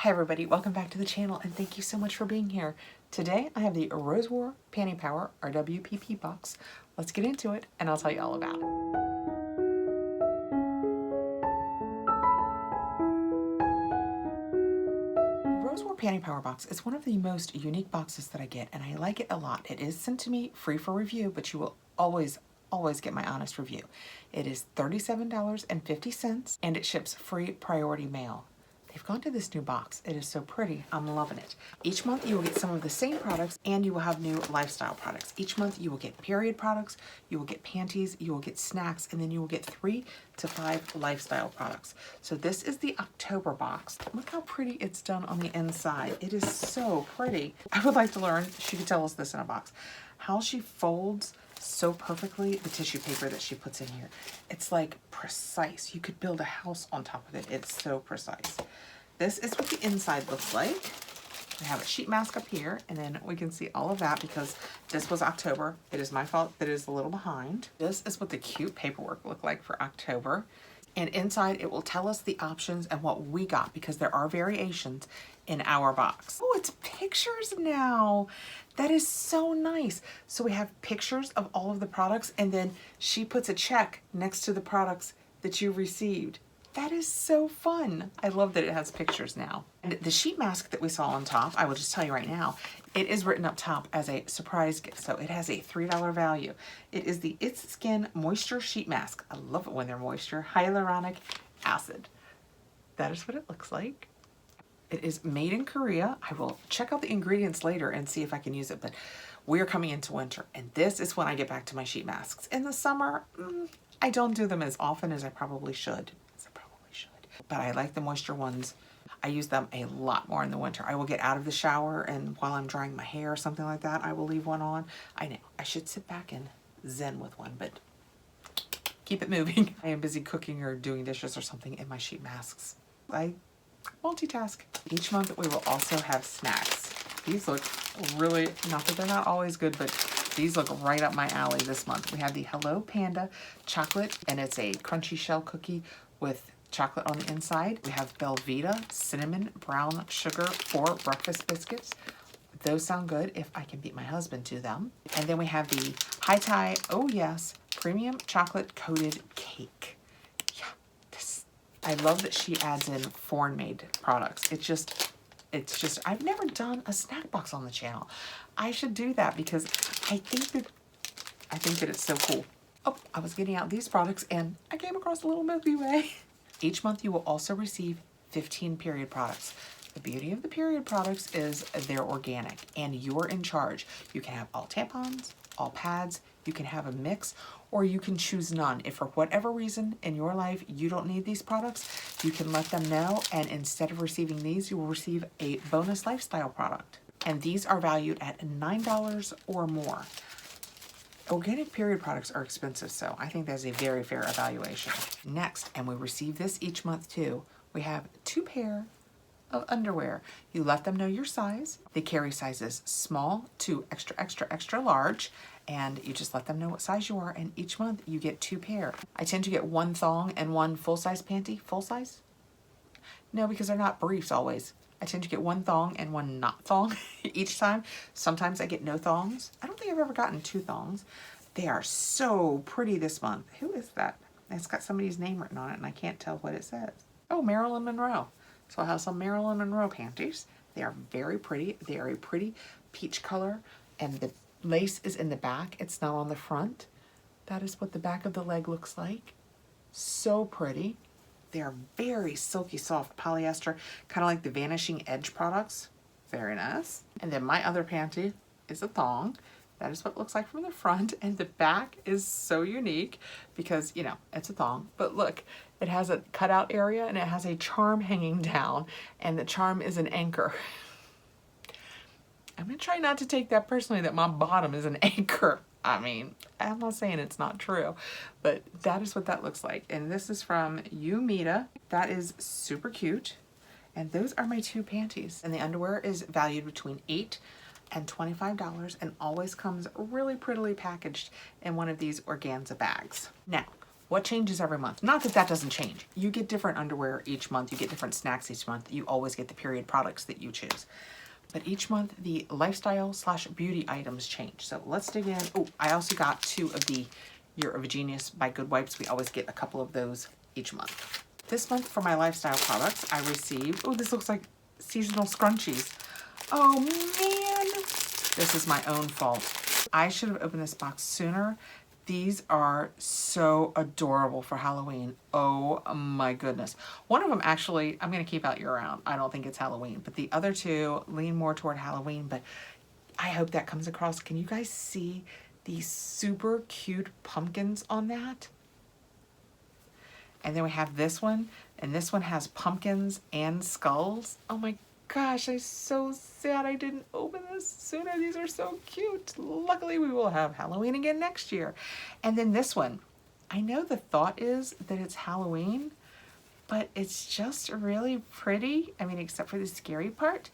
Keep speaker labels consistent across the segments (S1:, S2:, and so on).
S1: Hi everybody, welcome back to the channel and thank you so much for being here. Today I have the Rose War Panty Power RWPP box. Let's get into it and I'll tell you all about it. Rose War Panty Power box is one of the most unique boxes that I get and I like it a lot. It is sent to me free for review, but you will always get my honest review. It is $37.50 and it ships free priority mail. They've gone to this new box. It is so pretty. I'm loving it. Each month you will get some of the same products and you will have new lifestyle products. Each month you will get period products, you will get panties, you will get snacks, and then you will get 3 to 5 lifestyle products. So this is the October box. Look how pretty it's done on the inside. It is so pretty. I would like to learn, she could tell us this in a box, how she folds so perfectly the tissue paper that she puts in here. It's like precise. You could build a house on top of it. It's so precise. This is what the inside looks like. We have a sheet mask up here, and then we can see all of that because this was October. It is my fault that it is a little behind. This is what the cute paperwork looked like for October. And inside it will tell us the options and what we got because there are variations in our box. Oh, it's pictures now. That is so nice. So we have pictures of all of the products and then she puts a check next to the products that you received. That is so fun. I love that it has pictures now. And the sheet mask that we saw on top, I will just tell you right now, it is written up top as a surprise gift. So it has a $3 value. It is the It's Skin Moisture Sheet Mask. I love it when they're moisture. Hyaluronic acid. That is what it looks like. It is made in Korea. I will check out the ingredients later and see if I can use it, but we're coming into winter and this is when I get back to my sheet masks. In the summer, I don't do them as often as I probably should. But I like the moisture ones. I use them a lot more in the winter. I will get out of the shower and while I'm drying my hair or something like that, I will leave one on. I know, I should sit back and zen with one, but keep it moving. I am busy cooking or doing dishes or something in my sheet masks. I multitask. Each month we will also have snacks. These look really, not that they're not always good, but these look right up my alley this month. We have the Hello Panda chocolate and it's a crunchy shell cookie with chocolate on the inside. We have Belvita cinnamon brown sugar for breakfast biscuits. Those sound good if I can beat my husband to them. And then we have the High Tie, oh yes, premium chocolate coated cake. Yeah, this, I love that she adds in foreign made products. It's just, I've never done a snack box on the channel. I should do that because I think that it's so cool. Oh, I was getting out these products and I came across a little Milky Way. Each month you will also receive 15 period products. The beauty of the period products is they're organic and you're in charge. You can have all tampons, all pads, you can have a mix, or you can choose none. If for whatever reason in your life you don't need these products, you can let them know and instead of receiving these, you will receive a bonus lifestyle product. And these are valued at $9 or more. Organic period products are expensive, so I think that's a very fair evaluation. Next, and we receive this each month too, we have 2 pair of underwear. You let them know your size. They carry sizes small to extra, extra, extra large, and you just let them know what size you are, and each month you get 2 pair. I tend to get 1 thong and 1 full-size panty. Full size? No, because they're not briefs always. I tend to get 1 thong and 1 not thong each time. Sometimes I get no thongs. I don't think I've ever gotten 2 thongs. They are so pretty this month. Who is that? It's got somebody's name written on it and I can't tell what it says. Oh, Marilyn Monroe. So I have some Marilyn Monroe panties. They are very pretty. They are a pretty peach color and the lace is in the back. It's not on the front. That is what the back of the leg looks like. So pretty. They are very silky soft polyester, kind of like the Vanishing Edge products. Very nice. And then my other panty is a thong. That is what it looks like from the front, and the back is so unique because, you know, it's a thong. But look, it has a cutout area and it has a charm hanging down, and the charm is an anchor. I'm gonna try not to take that personally that my bottom is an anchor. I mean, I'm not saying it's not true, but that is what that looks like. And this is from Umita. That is super cute. And those are my 2 panties. And the underwear is valued between $8 and $25 and always comes really prettily packaged in one of these organza bags. Now, What changes every month? Not that that doesn't change. You get different underwear each month. You get different snacks each month. You always get the period products that you choose. But each month, the lifestyle/beauty items change. So let's dig in. Oh, I also got 2 of the Year of Genius by Good Wipes. We always get a couple of those each month. This month for my lifestyle products, I received, oh, this looks like seasonal scrunchies. Oh man, this is my own fault. I should have opened this box sooner. These are so adorable for Halloween. Oh my goodness. One of them actually, I'm going to keep out year round. I don't think it's Halloween, but the other 2 lean more toward Halloween, but I hope that comes across. Can you guys see these super cute pumpkins on that? And then we have this one, and this one has pumpkins and skulls. Oh my gosh, I'm so sad I didn't open this sooner. These are so cute. Luckily, we will have Halloween again next year. And then this one, I know the thought is that it's Halloween, but it's just really pretty. I mean, except for the scary part.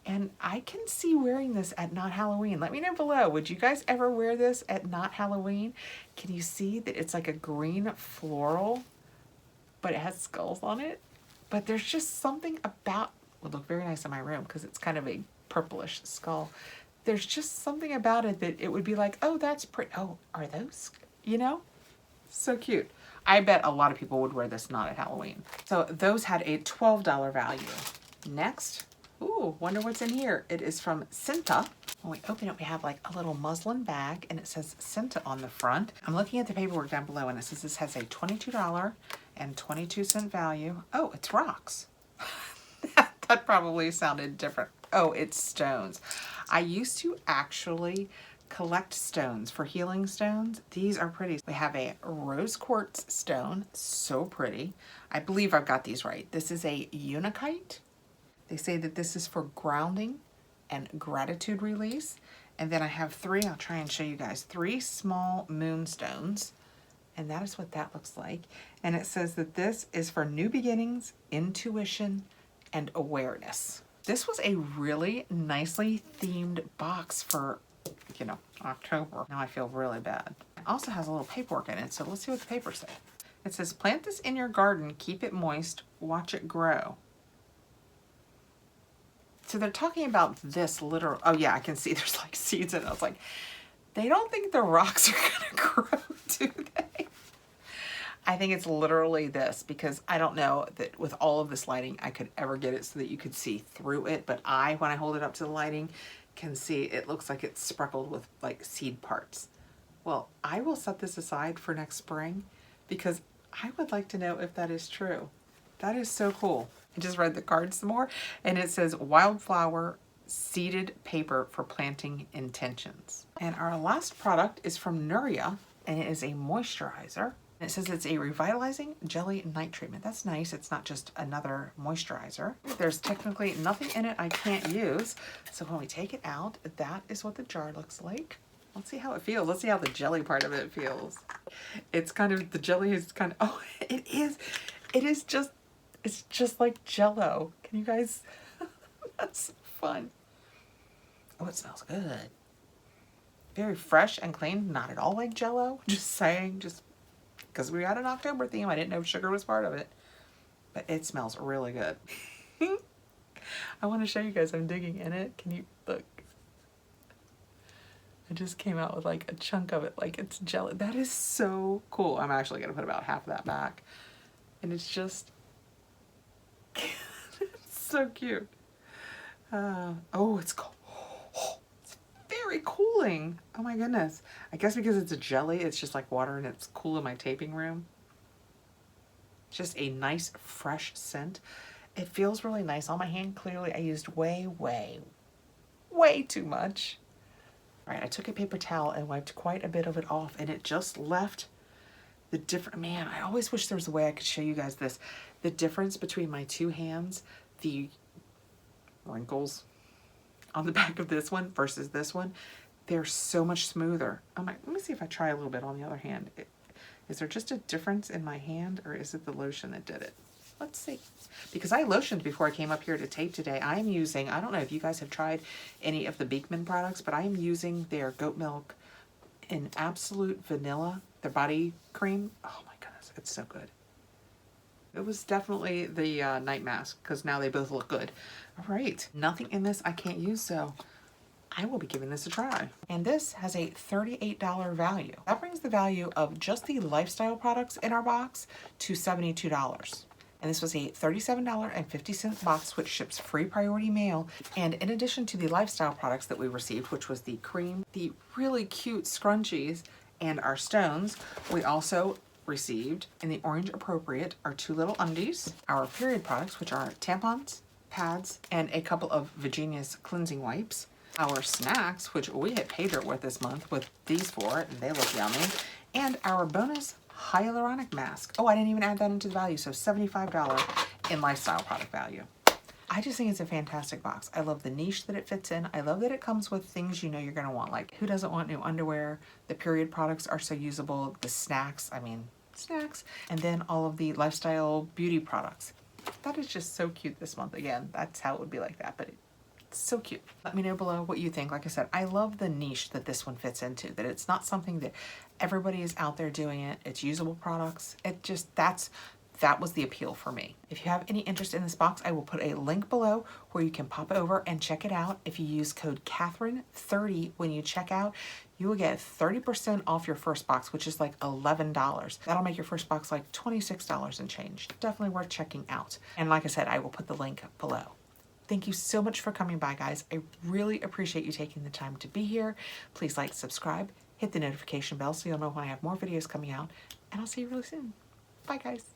S1: And I can see wearing this at not Halloween. Let me know below. Would you guys ever wear this at not Halloween? Can you see that it's like a green floral, but it has skulls on it? But there's just something about, would look very nice in my room because it's kind of a purplish skull. There's just something about it that it would be like, oh, that's pretty. Oh, are those, you know? So cute. I bet a lot of people would wear this not at Halloween. So those had a $12 value. Next, ooh, wonder what's in here. It is from Cinta. When we open it, we have like a little muslin bag and it says Cinta on the front. I'm looking at the paperwork down below and it says this has a $22 and 22-cent value. Oh, it's rocks. That probably sounded different. Oh, it's stones. I used to actually collect stones for healing stones. These are pretty. We have a rose quartz stone, so pretty. I believe I've got these right. This is a unakite. They say that this is for grounding and gratitude release. And then I have 3, I'll try and show you guys, 3 small moonstones. And that is what that looks like. And it says that this is for new beginnings, intuition, and awareness. This was a really nicely themed box for, you know, October. Now I feel really bad. It also has a little paperwork in it, so let's see what the paper says. It says, plant this in your garden, keep it moist, watch it grow. So they're talking about this literal, oh yeah, I can see there's like seeds in it. I was like, they don't think the rocks are gonna grow, do they? I think it's literally this because I don't know that with all of this lighting, I could ever get it so that you could see through it. But when I hold it up to the lighting, can see it looks like it's speckled with like seed parts. Well, I will set this aside for next spring because I would like to know if that is true. That is so cool. I just read the card some more and it says wildflower seeded paper for planting intentions. And our last product is from Nuria and it is a moisturizer. It says it's a revitalizing jelly night treatment. That's nice. It's not just another moisturizer. There's technically nothing in it I can't use. So when we take it out, that is what the jar looks like. Let's see how it feels. Let's see how the jelly part of it feels. It's kind of, the jelly is kind of, oh, it is. It is just, it's just like Jell-O. Can you guys, that's fun. Oh, it smells good. Very fresh and clean. Not at all like Jell-O. Just saying, just because we had an October theme. I didn't know sugar was part of it. But it smells really good. I want to show you guys. I'm digging in it. Can you look? I just came out with like a chunk of it like it's jelly. That is so cool. I'm actually going to put about half of that back. And it's just it's so cute. Oh, it's cold. Oh, it's very cooling. Oh my goodness. I guess because it's a jelly, it's just like water and it's cool in my taping room. Just a nice fresh scent. It feels really nice on my hand. Clearly I used way too much. All right, I took a paper towel and wiped quite a bit of it off and it just left the different, man, I always wish there was a way I could show you guys this. The difference between my 2 hands, the wrinkles on the back of this one versus this one, they're so much smoother. I'm like, let me see if I try a little bit on the other hand. Is there just a difference in my hand or is it the lotion that did it? Let's see. Because I lotioned before I came up here to tape today. I am using, I don't know if you guys have tried any of the Beekman products, but I am using their goat milk in absolute vanilla, their body cream. Oh my goodness, It's so good. It was definitely the night mask, because now they both look good. All right, nothing in this I can't use, so I will be giving this a try. And this has a $38 value. That brings the value of just the lifestyle products in our box to $72. And this was a $37.50 box, which ships free priority mail. And in addition to the lifestyle products that we received, which was the cream, the really cute scrunchies, and our stones, we also received, in the orange appropriate, our 2 little undies, our period products, which are tampons, pads, and a couple of Virginia's cleansing wipes, our snacks, which we hit pay dirt with this month with these 4, and they look yummy, and our bonus hyaluronic mask. Oh, I didn't even add that into the value, so $75 in lifestyle product value. I just think it's a fantastic box. I love the niche that it fits in. I love that it comes with things you know you're gonna want. Like, who doesn't want new underwear? The period products are so usable. The snacks, I mean, snacks. And then all of the lifestyle beauty products. That is just so cute this month. Again, that's how it would be like that, but it's so cute. Let me know below what you think. Like I said, I love the niche that this one fits into, that it's not something that everybody is out there doing it. It's usable products. It just, that was the appeal for me. If you have any interest in this box, I will put a link below where you can pop over and check it out. If you use code Kathrin30 when you check out, you will get 30% off your first box, which is like $11. That'll make your first box like $26 and change. Definitely worth checking out. And like I said, I will put the link below. Thank you so much for coming by, guys. I really appreciate you taking the time to be here. Please like, subscribe, hit the notification bell so you'll know when I have more videos coming out, and I'll see you really soon. Bye, guys.